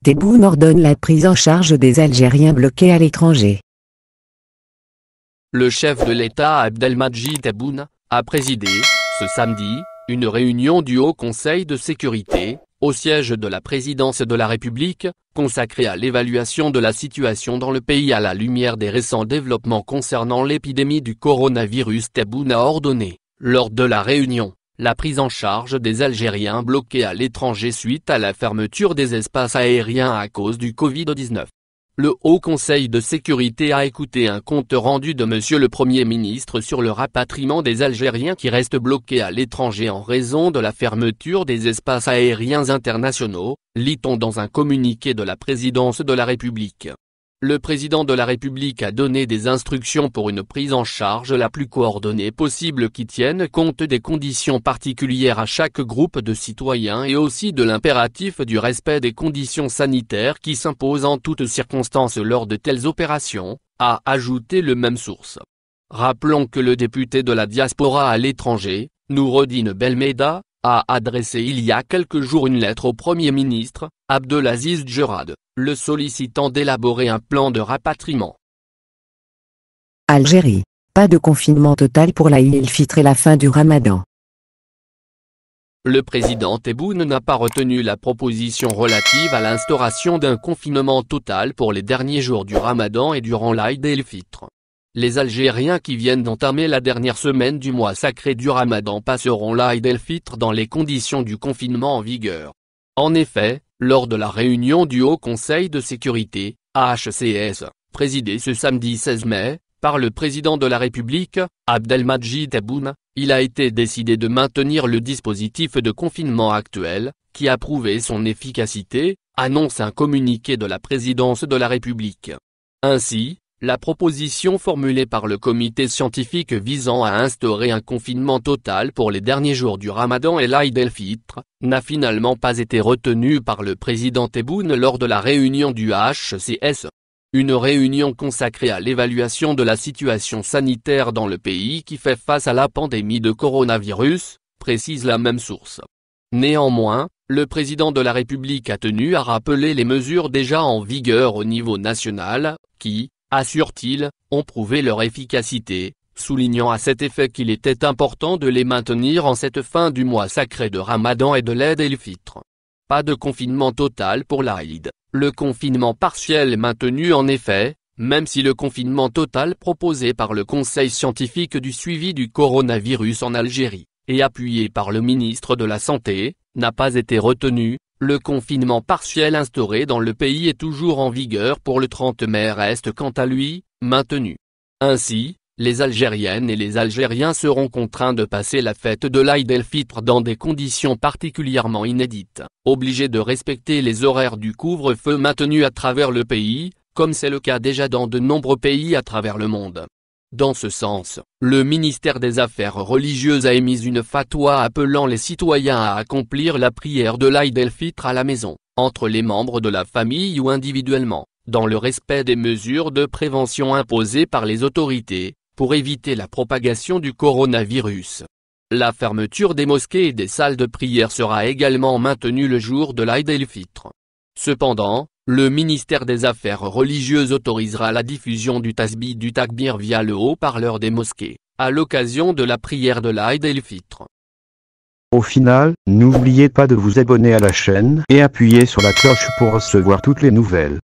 Tebboune ordonne la prise en charge des Algériens bloqués à l'étranger. Le chef de l'État Abdelmadjid Tebboune a présidé, ce samedi, une réunion du Haut Conseil de sécurité, au siège de la présidence de la République, consacrée à l'évaluation de la situation dans le pays à la lumière des récents développements concernant l'épidémie du coronavirus. Tebboune a ordonné, lors de la réunion, la prise en charge des Algériens bloqués à l'étranger suite à la fermeture des espaces aériens à cause du Covid-19. Le Haut Conseil de sécurité a écouté un compte rendu de Monsieur le Premier ministre sur le rapatriement des Algériens qui restent bloqués à l'étranger en raison de la fermeture des espaces aériens internationaux, lit-on dans un communiqué de la présidence de la République. Le président de la République a donné des instructions pour une prise en charge la plus coordonnée possible qui tienne compte des conditions particulières à chaque groupe de citoyens et aussi de l'impératif du respect des conditions sanitaires qui s'imposent en toutes circonstances lors de telles opérations, a ajouté le même source. Rappelons que le député de la diaspora à l'étranger, Noureddine Belmeda, a adressé il y a quelques jours une lettre au Premier ministre, Abdelaziz Djerad, le sollicitant d'élaborer un plan de rapatriement. Algérie. Pas de confinement total pour l'Aïd el-Fitr et la fin du Ramadan. Le président Tebboune n'a pas retenu la proposition relative à l'instauration d'un confinement total pour les derniers jours du Ramadan et durant l'Aïd el-Fitr. Les Algériens qui viennent d'entamer la dernière semaine du mois sacré du Ramadan passeront l'Aïd el-Fitr dans les conditions du confinement en vigueur. En effet, lors de la réunion du Haut Conseil de sécurité, HCS, présidée ce samedi 16 mai, par le président de la République, Abdelmadjid Tebboune, il a été décidé de maintenir le dispositif de confinement actuel, qui a prouvé son efficacité, annonce un communiqué de la présidence de la République. Ainsi, la proposition formulée par le comité scientifique visant à instaurer un confinement total pour les derniers jours du Ramadan et l'Aïd el-Fitr, n'a finalement pas été retenue par le président Tebboune lors de la réunion du HCS. Une réunion consacrée à l'évaluation de la situation sanitaire dans le pays qui fait face à la pandémie de coronavirus, précise la même source. Néanmoins, le président de la République a tenu à rappeler les mesures déjà en vigueur au niveau national, qui, assure-t-il, ont prouvé leur efficacité, soulignant à cet effet qu'il était important de les maintenir en cette fin du mois sacré de Ramadan et de l'Aïd el-Fitr. Pas de confinement total pour l'Aïd, le confinement partiel est maintenu en effet, même si le confinement total proposé par le Conseil scientifique du suivi du coronavirus en Algérie, et appuyé par le ministre de la Santé, n'a pas été retenu. Le confinement partiel instauré dans le pays est toujours en vigueur pour le 30 mai reste quant à lui, maintenu. Ainsi, les Algériennes et les Algériens seront contraints de passer la fête de l'Aïd el-Fitr dans des conditions particulièrement inédites, obligés de respecter les horaires du couvre-feu maintenus à travers le pays, comme c'est le cas déjà dans de nombreux pays à travers le monde. Dans ce sens, le ministère des Affaires religieuses a émis une fatwa appelant les citoyens à accomplir la prière de l'Aïd el-Fitr à la maison, entre les membres de la famille ou individuellement, dans le respect des mesures de prévention imposées par les autorités, pour éviter la propagation du coronavirus. La fermeture des mosquées et des salles de prière sera également maintenue le jour de l'Aïd el-Fitr. Cependant, le ministère des Affaires religieuses autorisera la diffusion du tasbih du takbir via le haut-parleur des mosquées, à l'occasion de la prière de l'Aïd el-Fitr. Au final, n'oubliez pas de vous abonner à la chaîne et appuyer sur la cloche pour recevoir toutes les nouvelles.